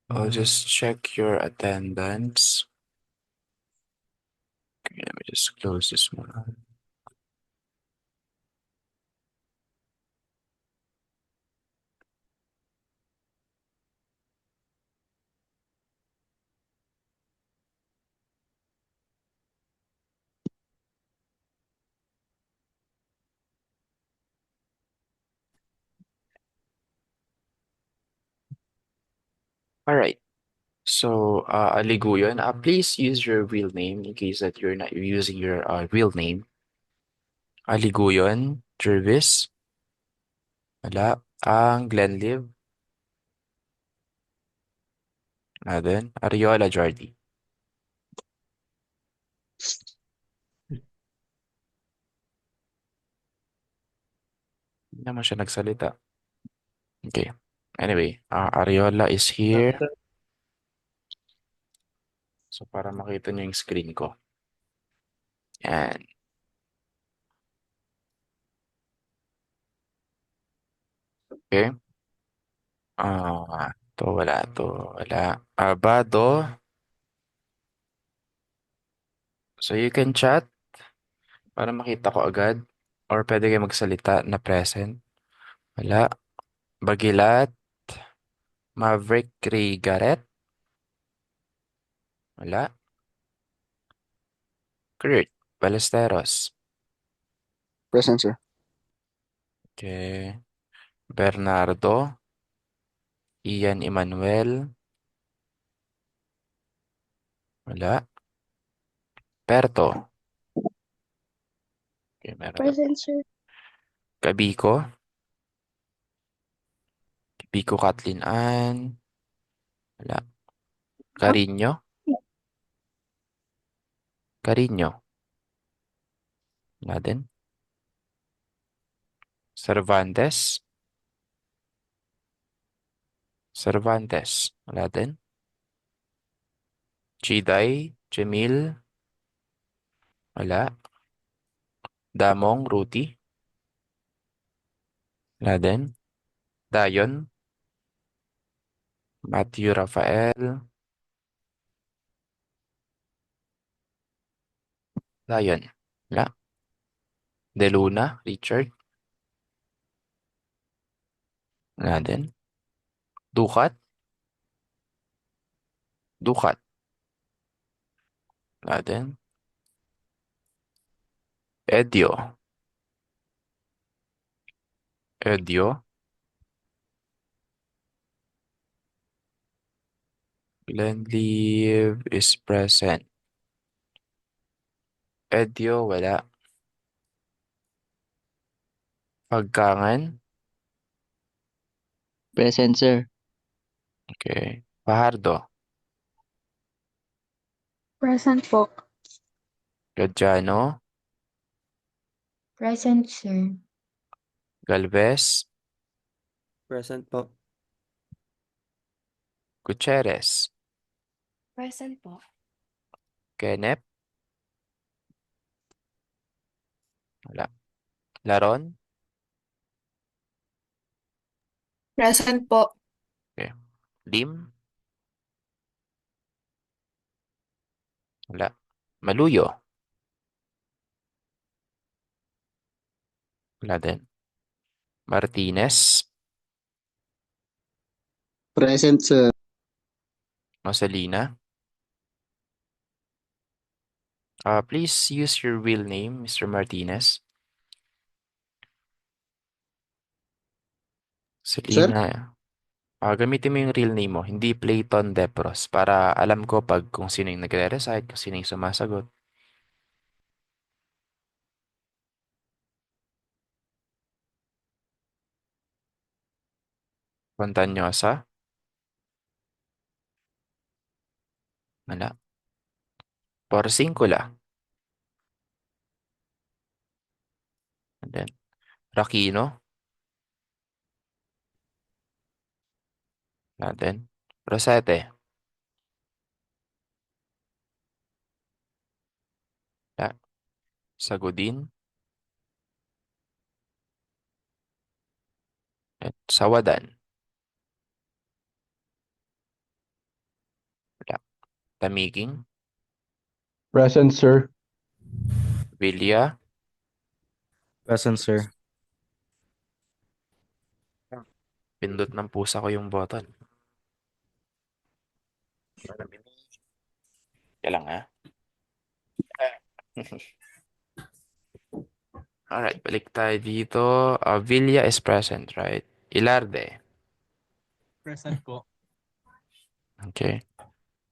I'll just check your attendance. Okay, let me just close this one. All right. So, Aliguyon, please use your real name in case that you're not using your real name. Aliguyon, Jervis, wala. Ang Glenlive, wala din. Ariola, Jordy. Hindi naman siya nagsalita. Okay. Anyway, Ariola is here. So, para makita niyo yung screen ko. Yan. Okay. To wala, to wala. Bado. So, you can chat para makita ko agad. Or pwede kayo magsalita na present. Wala. Bagilat. Maverick Rigaret. Wala. Kurt Ballesteros. Present, sir. Okay. Bernardo. Ian Emmanuel. Wala. Perto. Okay, meron na. Present, sir. Kabiko. Kabiko Kathleen Ann. Wala. Carino. Carino. Wala din. Cervantes. Cervantes. Wala din. Chiday. Jamil. Wala. Damong Ruti. Wala din. Dayon. Matthew Rafael. Dayon. Wala. De Luna. Richard. Wala din. Dukat. Dukat. Wala din. Edio. Edio. Glenleave is present. Edio, wala. Pagkangan. Present, sir. Okay. Fajardo. Present po. Gadiano. Present, sir. Galvez. Present po. Gutierrez. Present po. Kenneth. Wala. Laron. Present po. Okay. Lim. Wala. Maluyo. Wala din. Martinez. Present, sir. Marcelina. Please use your real name, Mr. Martinez. Sir? Selena. Gamitin mo yung real name mo, hindi Playton Depros, para alam ko pag kung sino yung nagre-recite, kung sino yung sumasagot. Fontanyosa. Wala. Porcincula. And then, Rakino. Wala din. Rosete. Wala. Sagudin. At Sawadan. Tamiging, Present, sir. Vilya, Present, sir. pindot ng pusa ko yung button. Kaya lang ha. Alright, balik tayo dito. Vilya is present, right? Ilarde. Present po. Okay.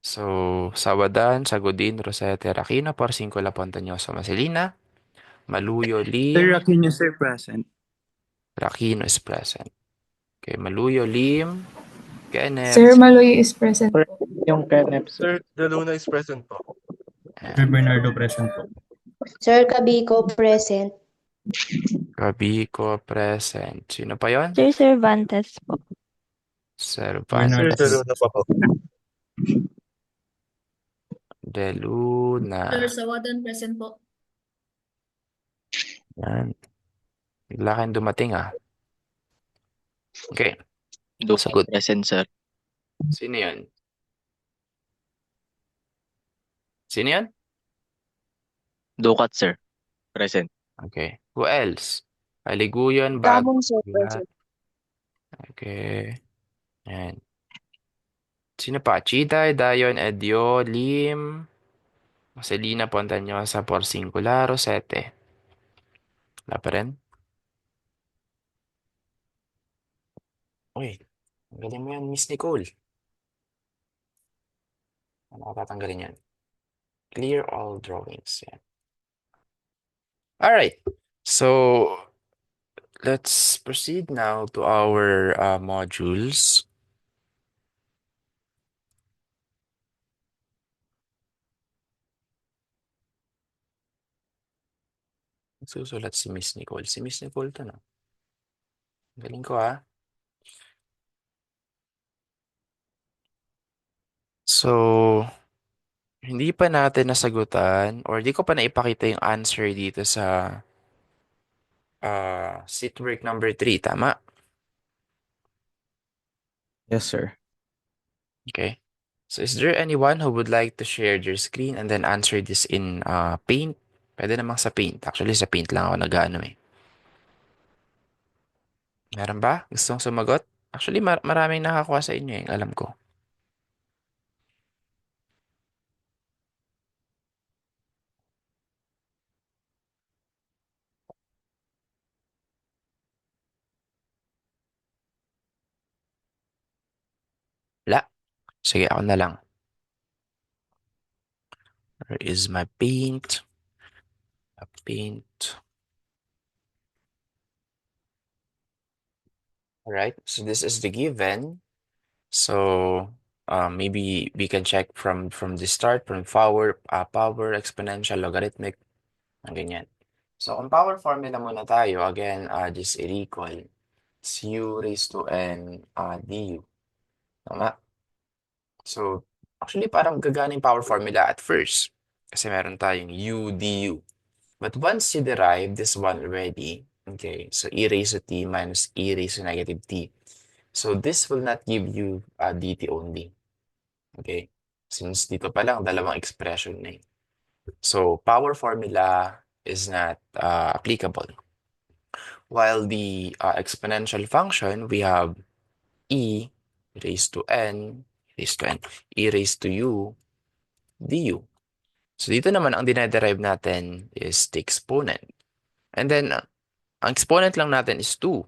So, Sawadan, Sagudin, Rosete, Aquino, Porcincola, Pontañoso, Marcelina, Maluyo, Sir Lim, Aquino, sir, present. Aquino is present. Okay, Maluyo, Lim, Sir Kenneth, Maloy is present po. Yung Kenneth, Sir, sir. De Luna is present po. Sir and Bernardo, present po. Sir Cabico, present. Gabico present. Sino pa yon? Sir Cervantes po. Sir, Bernardo, De Cervantes sir. Luna pa po. de Luna. Sawadan present po. Yan. Bigla kayong dumating ah. Okay. Dukat, Sagot. present, sir. Sino yun? Sino yun? Dukat, sir. Present. Okay. Who else? Paliguyon, Damon, sir, Bagulat. present. Okay. Yan. Sino pa? Chiday, Dayon, Edio, Lim, Marcelina, Pontañosa, Porcincula, Rosete. Wala pa rin? Uy, ang galing mo yan, Miss Nicole. Ano ka tatanggalin yan? Clear all drawings. Yan. Alright. So, let's proceed now to our modules. Susulat si Miss Nicole. Si Miss Nicole to, no? Galing ko, ha? So, hindi pa natin nasagutan or di ko pa naipakita yung answer dito sa sheet work number 3, tama? Yes, sir. Okay. So, is there anyone who would like to share their screen and then answer this in Paint? Pwede namang sa Paint. Actually, sa Paint lang ako nag-ano eh. Meron ba? Gustong sumagot? Actually, maraming nakakuha sa inyo eh, alam ko. Wala. Sige, ako na lang. Where is my Paint? Paint. Alright, so this is the given. So, maybe we can check from the start, from power, exponential, logarithmic, ang ganyan. So, kung power formula muna tayo, again, just i-recall. It's u raised to n du. Tama? So, actually, parang gagana yung power formula at first. Kasi meron tayong u du. But once you derive this one already, okay, so e raised to t minus e raised to negative t. So, this will not give you dt only. Okay? Since dito pa lang, dalawang expression na eh. So, power formula is not applicable. While the exponential function, we have e raised to n, e raised to u, du. So, dito naman, ang dinederive natin is the exponent. And then, ang exponent lang natin is 2.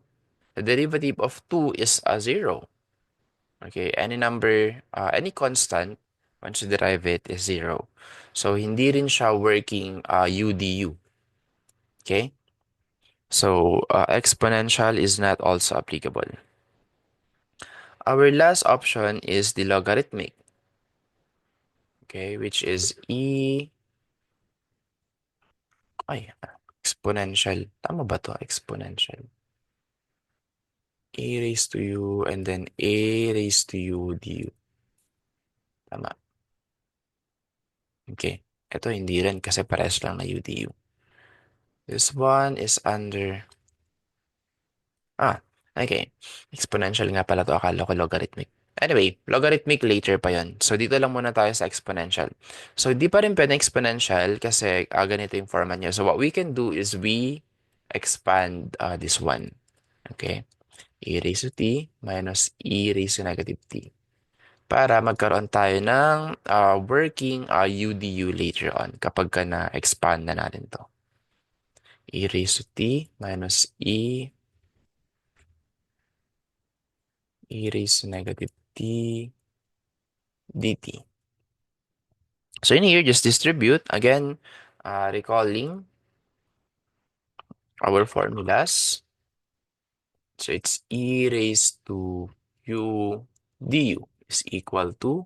The derivative of 2 is 0. Okay, any number, any constant, once you derive it, is 0. So, hindi rin siya working u du. Okay? So, exponential is not also applicable. Our last option is the logarithmic. Okay, which is exponential. Tama ba to? Exponential. A raised to u and then a raised to u du. Tama. Okay. Ito hindi rin kasi parehas lang na u du. This one is under... okay. Exponential nga pala to. Akala ko logarithmic. Anyway, logarithmic later pa yon. So, dito lang muna tayo sa exponential. So, di pa rin pwede exponential kasi ganito yung format niya. So, what we can do is we expand this one. Okay? E raised to t minus e raised to negative t. Para magkaroon tayo ng working UDU later on kapag ka na-expand na natin to. E raised to t minus e raised to negative t dt. So in here, just distribute. Again, recalling our formulas. So it's e raised to u du is equal to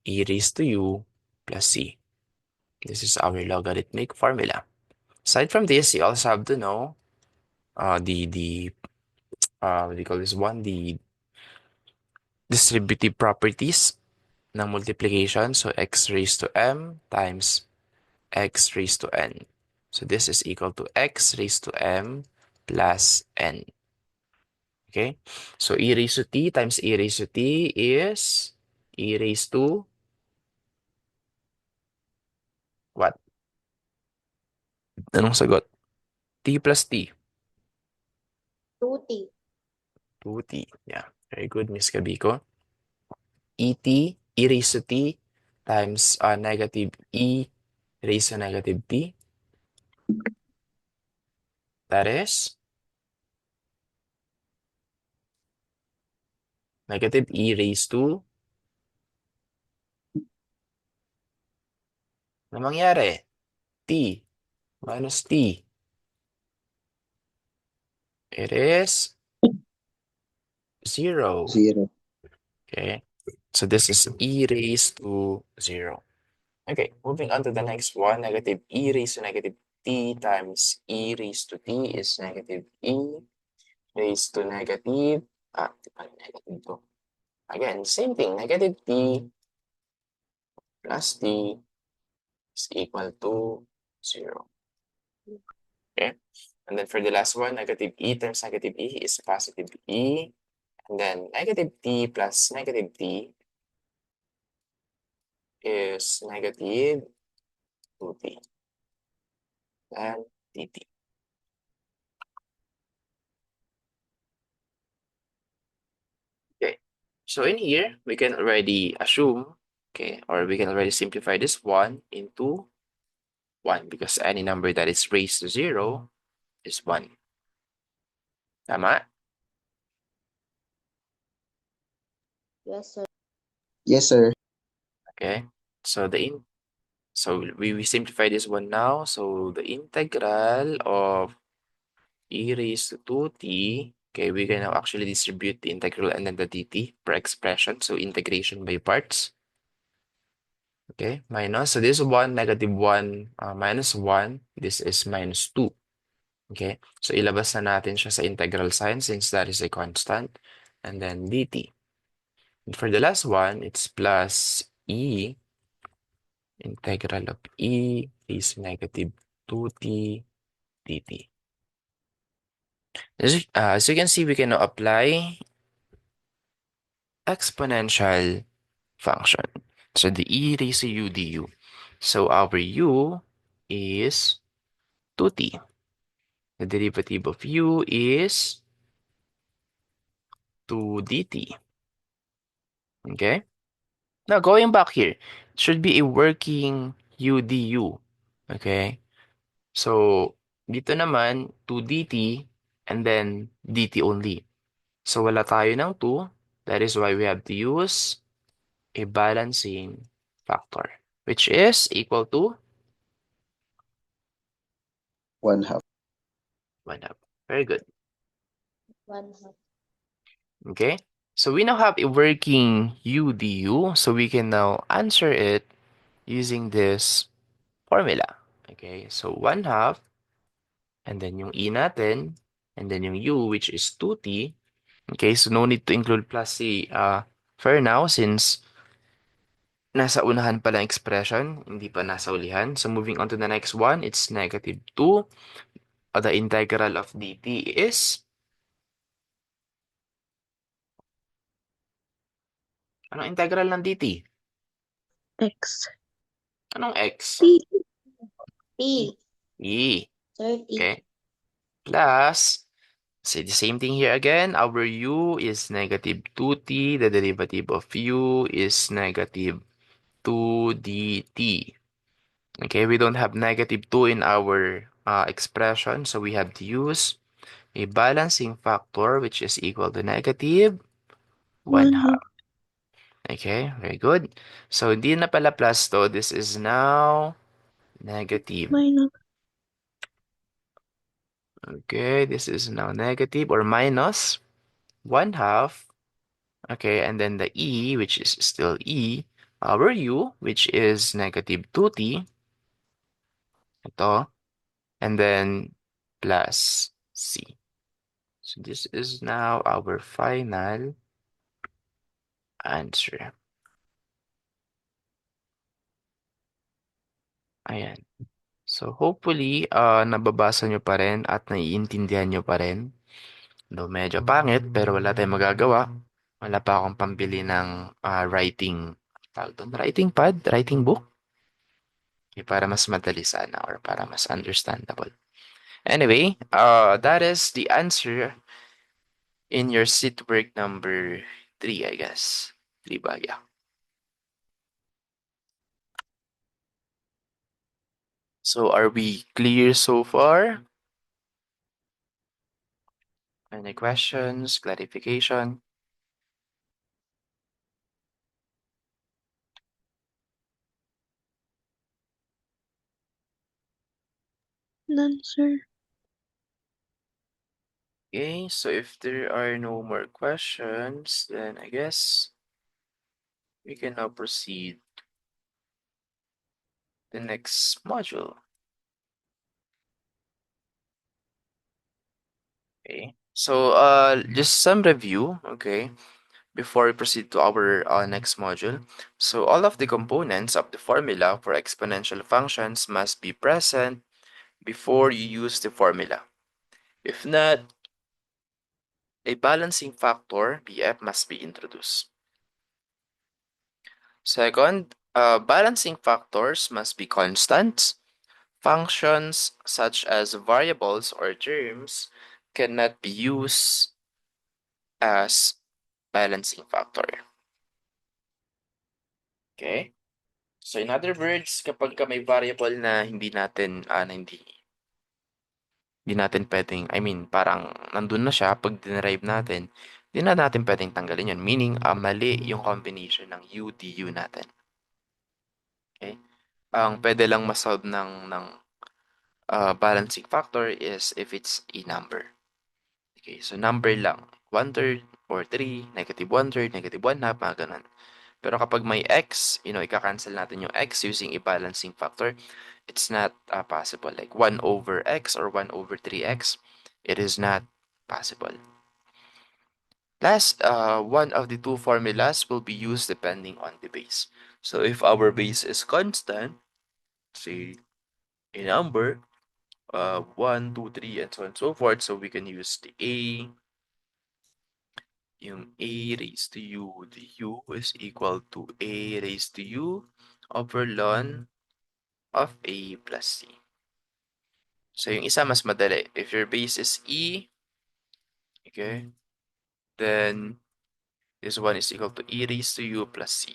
e raised to u plus c. This is our logarithmic formula. Aside from this, you also have to know the what do you call this one? The distributive properties ng multiplication. So x raised to m times x raised to n. So this is equal to x raised to m plus n. Okay? So e raised to t times e raised to t is e raised to what? Anong sagot? T plus t. 2t. 2t. Yeah. Very good, Miss Kabiko. Et, e raised to t times negative e raised to negative t. That is negative e raised to ano mangyari? T minus t. It is 0. 0. Okay. So this is e raised to 0. Okay, moving on to the next one. Negative e raised to negative t times e raised to t is negative e raised to negative, negative to. Again, same thing. Negative t plus t is equal to 0. Okay. And then for the last one, negative e times negative e is positive e. And then negative t plus negative t is negative 2t and dt. Okay. So in here, we can already assume, okay, or we can already simplify this one into 1 because any number that is raised to 0 is 1. Tama? Yes, sir. Yes, sir. Okay. So we simplify this one now. So the integral of e raised to 2t, okay, we can now actually distribute the integral and then the dt per expression. So integration by parts. Okay, minus. So this 1, negative 1, minus 1. This is minus 2. Okay, so ilabas na natin siya sa integral sign since that is a constant. And then dt. And for the last one, it's plus e integral of e is negative 2t dt. As you can see, we can now apply exponential function. So the e raised to u du. So our u is 2t. The derivative of u is 2 dt. Okay? Now, going back here, it should be a working u du. Okay? So, dito naman, 2 dt and then dt only. So, wala tayo ng 2. That is why we have to use a balancing factor, which is equal to 1/2. 1/2. Very good. 1/2. Okay? So, we now have a working u du. So, we can now answer it using this formula. Okay? So, 1/2 and then yung e natin and then yung u which is 2t. Okay? So, no need to include plus c for now since nasa unahan pa lang expression, hindi pa nasa ulihan. So, moving on to the next one, it's negative 2. The integral of dt is Anong integral ng dt? X. Anong x? P. P. E. 30. Okay. Plus, say the same thing here again. Our u is negative 2t. The derivative of u is negative 2 dt. Okay, we don't have negative 2 in our expression, so we have to use a balancing factor which is equal to negative 1 half. Okay, very good. So, hindi na pala plus to. This is now negative. Okay, this is now negative or minus 1 half. Okay, and then the e, which is still e, our u, which is negative 2t. Ito. And then plus c. So this is now our final answer. Ayan. So hopefully, nababasa nyo pa rin at naiintindihan nyo pa rin. Though medyo pangit, pero wala tayong magagawa. Wala pa akong pambili ng writing, writing pad, writing book. Okay, para mas madali sana or para mas understandable. Anyway, that is the answer in your sit work number 3, I guess. 3 ba? Yeah. So are we clear so far? Any questions, clarification? None, sir. Okay, so if there are no more questions, then I guess we can now proceed to the next module. Okay, so just some review, okay, before we proceed to our next module. So all of the components of the formula for exponential functions must be present before you use the formula. If not, a balancing factor, BF, must be introduced. Second, balancing factors must be constants. Functions such as variables or terms cannot be used as balancing factor. Okay? So in other words, kapag may variable na hindi natin, hindi natin pwedeng, I mean, parang nandun na siya, pag dinerive natin, hindi na natin pwedeng tanggalin yun. Meaning, mali yung combination ng u, du natin. Okay? Ang pwede lang masolve ng balancing factor is if it's a number. Okay, so number lang. 1/3 or 3, negative 1/3, negative 1/2, mga ganun. Pero kapag may x, ika-cancel natin yung x using a balancing factor, it's not possible. Like 1 over x or 1 over 3x, it is not possible. Last, one of the two formulas will be used depending on the base. So if our base is constant, say a number, 1, 2, 3, and so on and so forth, so we can use the a, yung a raised to u, the u is equal to a raised to u over ln of a plus c. So yung isa mas madali. If your base is e, okay, then this one is equal to e raised to u plus c.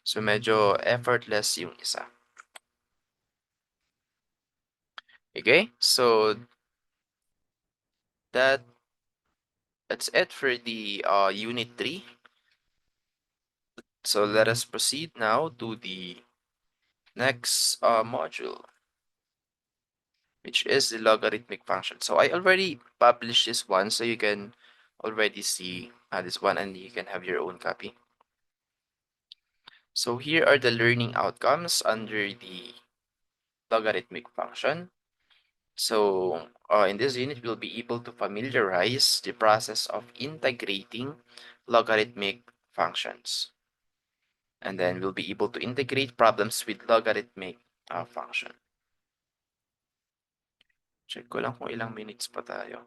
So medyo effortless yung isa. Okay, so that's it for the unit 3. So let us proceed now to the next module, which is the logarithmic function. So I already published this one, so you can already see this one and you can have your own copy. So here are the learning outcomes under the logarithmic function. So in this unit, we'll be able to familiarize the process of integrating logarithmic functions. And then we'll be able to integrate problems with logarithmic function. Check ko lang kung ilang minutes pa tayo.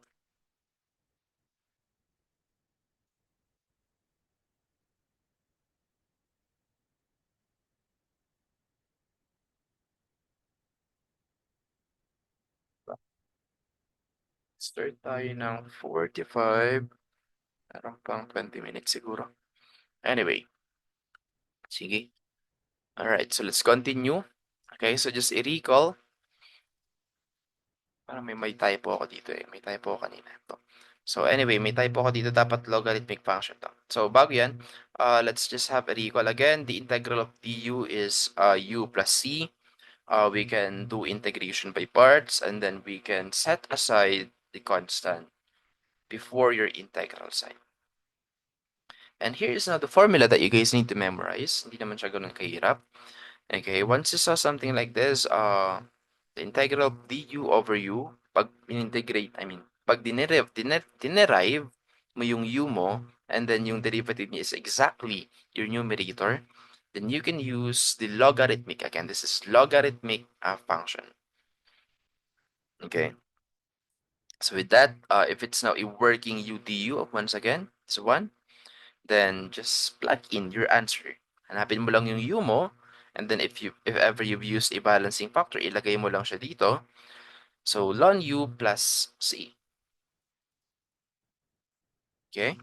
Start tayo ng 45. Parang pang 20 minutes siguro. Anyway. Sige. Alright, so let's continue. Okay, so just i-recall. Parang may typo ako dito eh. May typo ako kanina. Ito. So anyway, may typo ako dito. Dapat logarithmic function to. So bago yan, let's just have a recall again. The integral of du is u plus c. We can do integration by parts, and then we can set aside the constant before your integral sign. And here is now the formula that you guys need to memorize. Hindi naman siya ganun kahirap. Okay, once you saw something like this, the integral of du over u, pag integrate, pag dinerive mo yung u mo, and then yung derivative niya is exactly your numerator, then you can use the logarithmic. Again, this is logarithmic function. Okay. So with that, if it's now a working u du, once again, it's 1, then just plug in your answer. Hanapin mo lang yung u mo, and then if ever you've used a balancing factor, ilagay mo lang siya dito. So ln u plus c. Okay?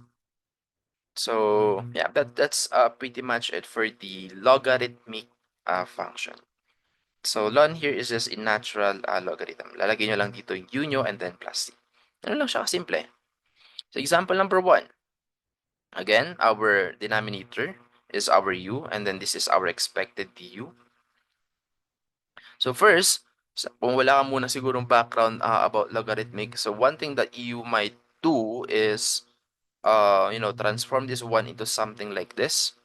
So yeah, that's pretty much it for the logarithmic function. So ln here is just a natural logarithm. Lalagay nyo lang dito yung u nyo and then plus c. Ano lang siya kasimple. So example number 1. Again, our denominator is our u, and then this is our expected du. So first, kung wala ka muna sigurong background about logarithmic, so one thing that you might do is, transform this 1 into something like this.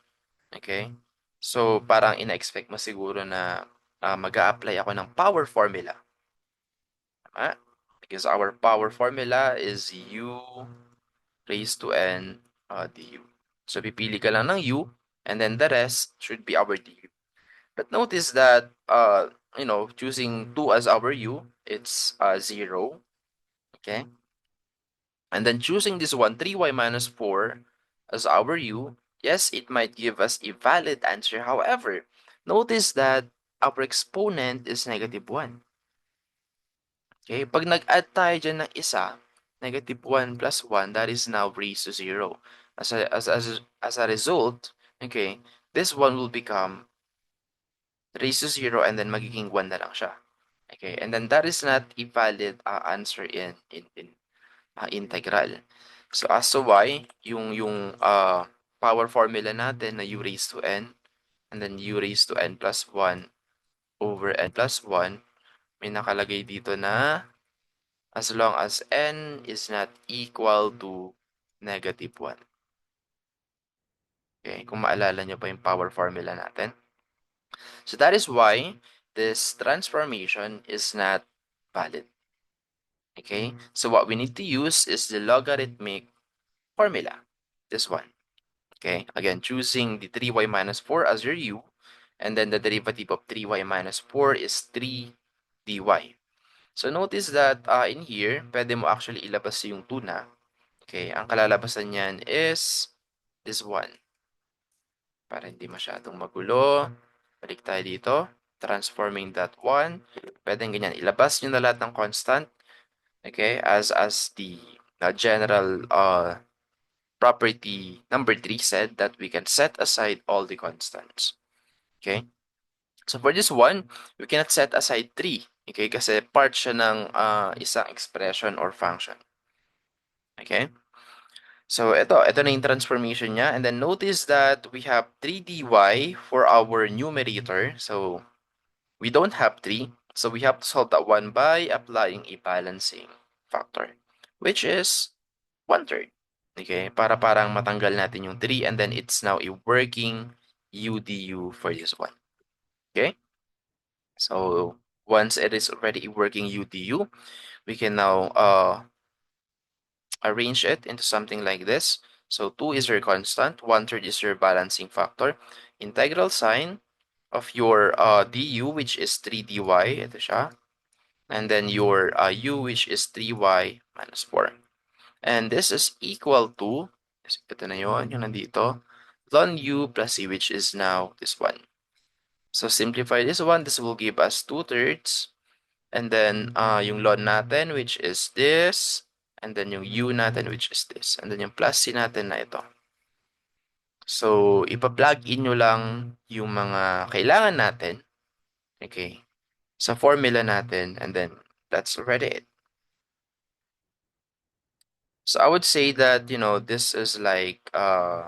Okay? So parang ina-expect mo siguro na mag-a-apply ako ng power formula. Tama? Because our power formula is u raised to n du. So pipili ka lang ng u, and then the rest should be our du. But notice that, choosing 2 as our u, it's 0. Okay? And then choosing this one, 3y minus 4 as our u, yes, it might give us a valid answer. However, notice that our exponent is negative 1. Okay? Pag nag-add tayo dyan ng isa, negative 1 plus 1, that is now raised to 0. As a result, okay, this one will become raised to 0, and then magiging 1 na lang siya. Okay, and then that is not a valid answer in integral. So as to why, yung power formula natin na u raised to n, and then u raised to n plus 1 over n plus 1, may nakalagay dito na as long as n is not equal to negative 1. Okay, kung maalala nyo pa yung power formula natin. So that is why this transformation is not valid. Okay, so what we need to use is the logarithmic formula, this one. Okay, again, choosing the 3y minus 4 as your u, and then the derivative of 3y minus 4 is 3 dy. So notice that in here, pwede mo actually ilabas yung 2 na. Okay, ang kalalabasan niyan is this one. Para hindi masyadong magulo, balik tayo dito. Transforming that 1. Pwedeng ganyan. Ilabas nyo na lahat ng constant. Okay, as the general property number 3 said, that we can set aside all the constants. Okay, so for this one, we cannot set aside 3. Okay, kasi part siya ng isang expression or function. Okay, so ito na yung transformation niya, and then notice that we have 3 dy for our numerator. So we don't have 3, so we have to solve that one by applying a balancing factor, which is 1/3. Okay, parang matanggal natin yung 3, and then it's now a working u du for this one. Okay, so once it is already a working u du, we can now arrange it into something like this. So 2 is your constant, 1/3 is your balancing factor, integral sign of your du, which is 3 dy, ito siya, and then your u, which is 3y minus 4. And this is equal to, ito na yun, yung nandito, ln u plus c, which is now this one. So simplify this one, this will give us 2/3, And then yung ln natin, which is this. And then yung u natin, which is this. And then yung plus c natin na ito. So, ipa-plug in nyo lang yung mga kailangan natin. Okay. Sa formula natin. And then, that's already it. So, I would say that, this is like 60%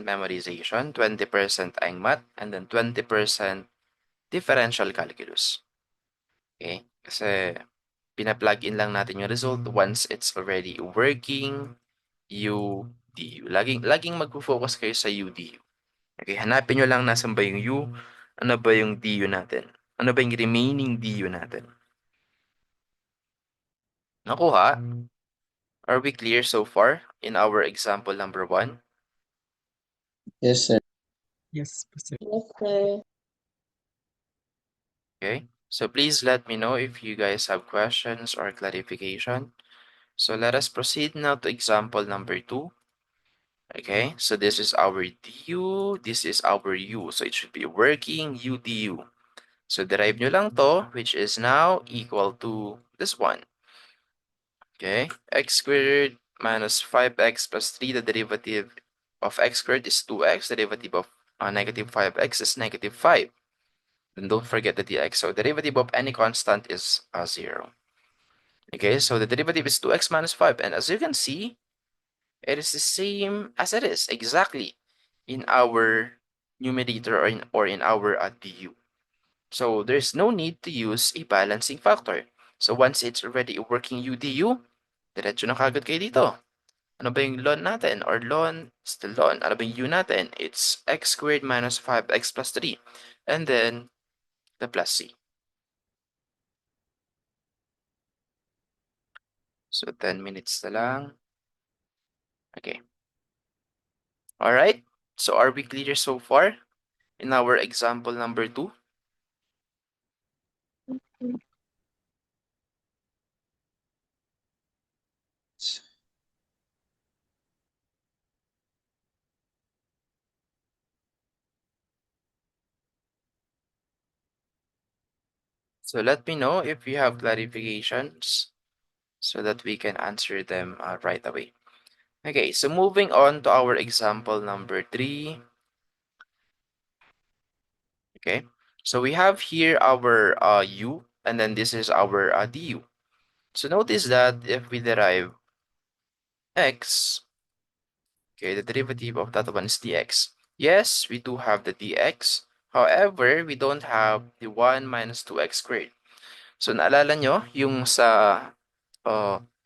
memorization, 20% math, and then 20% differential calculus. Okay? Kasi, pina-plug in lang natin yung result once it's already working. UDU. Laging magpo-focus kayo sa UDU. Okay, hanapin nyo lang nasan ba yung U, ano ba yung DU natin. Ano ba yung remaining DU natin. Nakuha? Are we clear so far in our example number 1? Yes, sir. Yes, sir. Yes, sir. Okay, so please let me know if you guys have questions or clarification. So let us proceed now to example number 2. Okay, so this is our DU, this is our U. So it should be working UDU. So derive nyo lang to, which is now equal to this one. Okay, x squared minus 5x plus 3, the derivative of x squared is 2x, the derivative of negative 5x is negative 5. Then don't forget the dx. So derivative of any constant is 0. Okay, so the derivative is 2x minus 5. And as you can see, it is the same as it is exactly in our numerator or in our du. So there's no need to use a balancing factor. So once it's already a working UDU, diretso na kagad kayo dito. Ano ba yung ln natin? Or ln, still ln. Ano ba yung u natin? It's x squared minus 5x plus 3. And then, the plus c. So 10 minutes na lang. Okay. Alright. So are we clear so far in our example number 2? So let me know if you have clarifications so that we can answer them right away. Okay, so moving on to our example number 3. Okay, so we have here our u, and then this is our du. So notice that if we derive x, okay, the derivative of that one is dx. Yes, we do have the dx. However, we don't have the 1 minus 2x squared. So naalala nyo, yung sa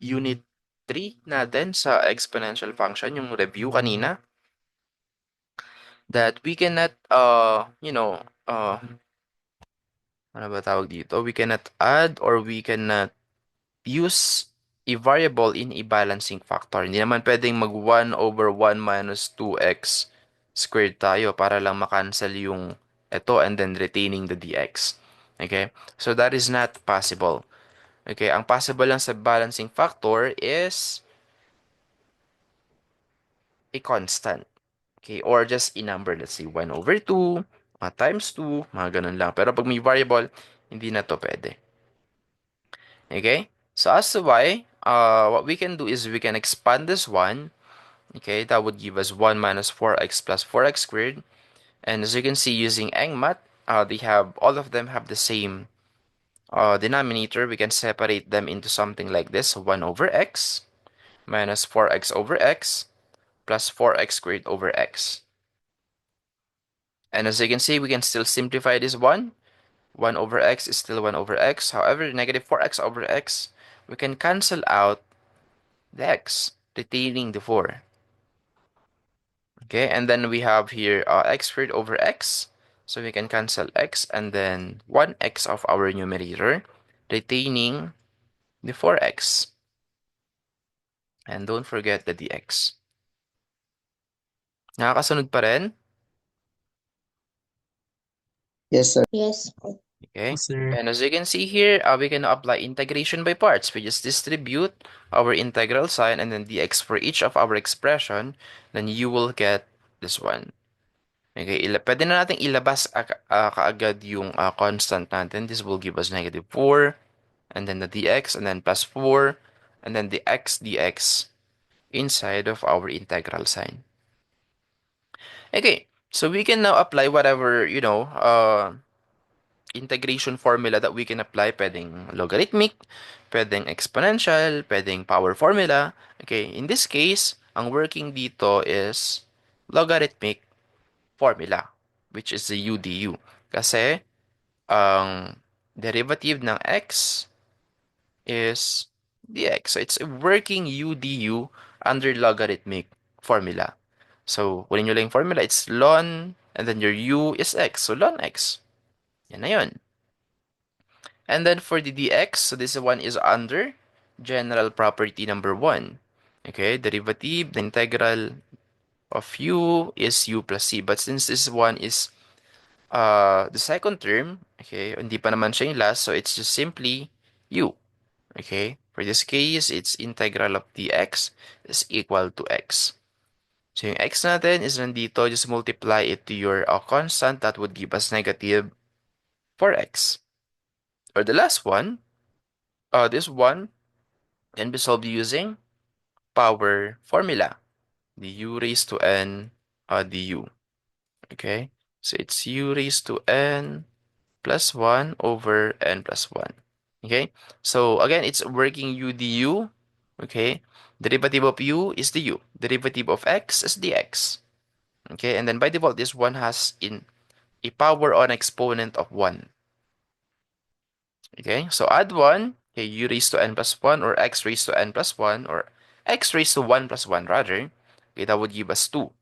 unit 3 natin sa exponential function, yung review kanina, that we cannot, ano ba tawag dito? We cannot add or we cannot use a variable in a balancing factor. Hindi naman pwedeng mag 1 over 1 minus 2x squared tayo para lang makancel yung ito and then retaining the dx. Okay? So that is not possible. Okay? Ang possible lang sa balancing factor is a constant. Okay? Or just a number. Let's say 1 over 2 times 2, mga ganun lang. Pero pag may variable, hindi na to pwede. Okay? So as to why, what we can do is we can expand this one. Okay, that would give us 1 minus 4x plus 4x squared. And as you can see, using EngMat, all of them have the same denominator. We can separate them into something like this: 1 over x minus 4x over x plus 4x squared over x. And as you can see, we can still simplify this one. 1 over x is still 1 over x. However, negative 4x over x, we can cancel out the x, retaining the 4. Okay, and then we have here x squared over x. So we can cancel x and then 1x of our numerator, retaining the 4x. And don't forget the dx. Nakakasunod pa rin? Yes, sir. Yes. Okay, Yes, sir. and as you can see here, we can apply integration by parts. We just distribute our integral sign and then dx for each of our expression. Then you will get this one. Okay, pwede na natin ilabas kaagad yung constant natin. This will give us -4, and then the dx, and then +4, and then the x dx inside of our integral sign. Okay, so we can now apply whatever, integration formula that we can apply. Pwedeng logarithmic, pwedeng exponential, pwedeng power formula. Okay, in this case, ang working dito is logarithmic formula, which is the u du. Kasi, ang derivative ng x is dx. So, it's a working u du under logarithmic formula. So, kunin nyo lang yung formula, it's ln, and then your u is x. So, ln x. Yan na yun. And then for the dx, so this one is under general property number 1. Okay, derivative, the integral of u is u plus c. But since this one is the second term, okay, hindi pa naman siya yung last, so it's just simply u. Okay, for this case, it's integral of dx is equal to x. So yung x natin is nandito, just multiply it to your constant, that would give us negative 4x. Or the last one, this one can be solved using power formula, the u raised to n du. Okay, so it's u raised to n plus 1 over n plus 1. Okay, so again, it's working u du. Okay, derivative of u is the u, derivative of x is dx. Okay, and then by default, this one has in a power on exponent of 1. Okay, so add 1, okay, u raised to n plus 1, or x raised to n plus 1, or x raised to 1 plus 1 rather. Okay, that would give us 2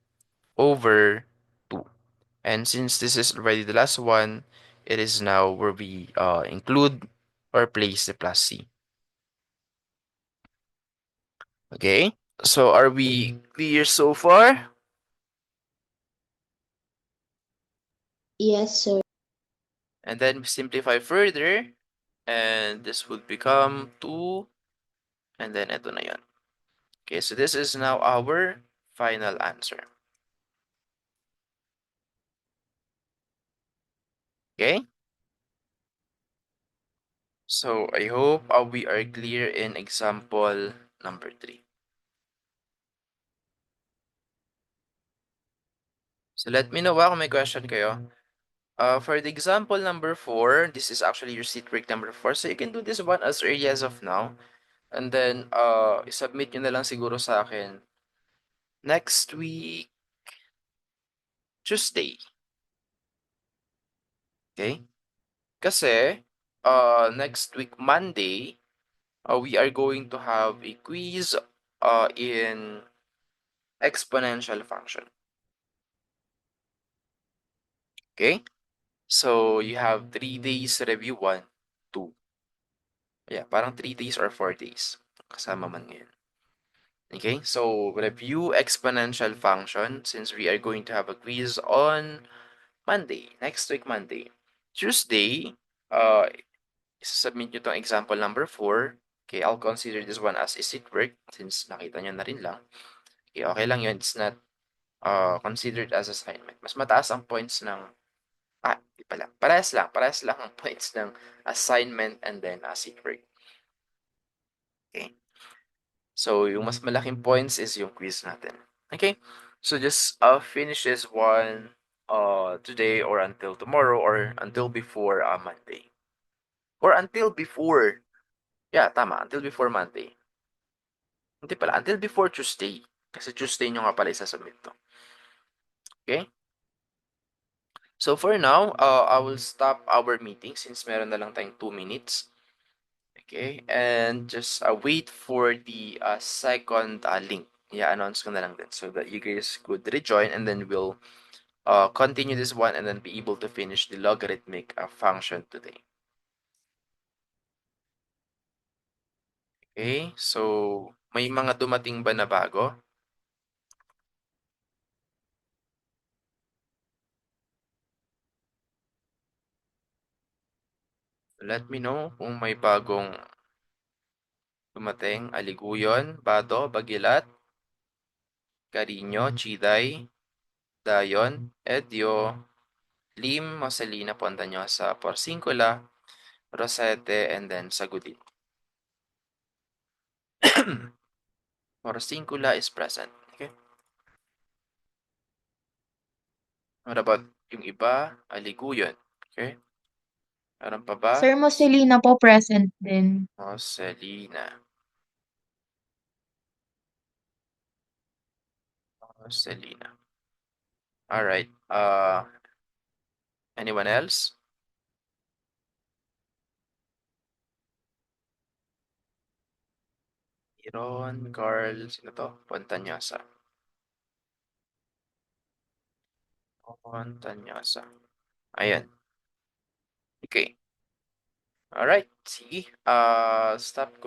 over 2. And since this is already the last one, it is now where we include or place the plus c. Okay, so are we clear so far? Yes, sir. And then we simplify further, and this would become 2, and then ito na yun. Okay, so this is now our final answer. Okay, so I hope we are clear in example number 3. So let me know kung may question kayo. For the example number 4, this is actually your seat break number 4. So you can do this one as early as of now. And then, submit nyo na lang siguro sa akin next week, Tuesday. Okay? Kasi, next week, Monday, we are going to have a quiz in exponential function. Okay? So, you have 3 days review 1, 2. Yeah, parang 3 days or 4 days. Kasama man ngayon. Okay, so review exponential function since we are going to have a quiz on Monday, next week Monday. Tuesday, submit nyo itong example number 4. Okay, I'll consider this one as is it work since nakita nyo na rin lang. Okay, okay lang yun. It's not considered as assignment. Mas mataas ang points ng, di pala. Parehas lang ang points ng assignment and then as it work. Okay. So, yung mas malaking points is yung quiz natin. Okay? So, just finish this one today or until tomorrow or until before Monday. Or until before, yeah, tama, until before Monday. Hindi pala, until before Tuesday. Kasi Tuesday nyo nga pala isasubmit to. Okay? So, for now, I will stop our meeting since meron na lang tayong 2 minutes. Okay? And just wait for the second link. I-announce ko na lang din so that you guys could rejoin and then we'll continue this one and then be able to finish the logarithmic function today. Okay, so may mga dumating ba na bago? Let me know kung may bagong dumating. Aliguyon, Bado, Bagilat, Carino, Chiday, Dayon, Edio, Lim, Marcelina, Pontañosa, Porcincula, Rosete, and then Sagudin. Porcincula is present. Okay. What about yung iba? Aliguyon. Okay. Meron pa ba? Sir Marcelina po present din. Marcelina. Marcelina. All right. Anyone else? Iron, Carl, sino to? Pontañosa. Pontañosa. Ayan. Okay. All right. Sige. Stop ko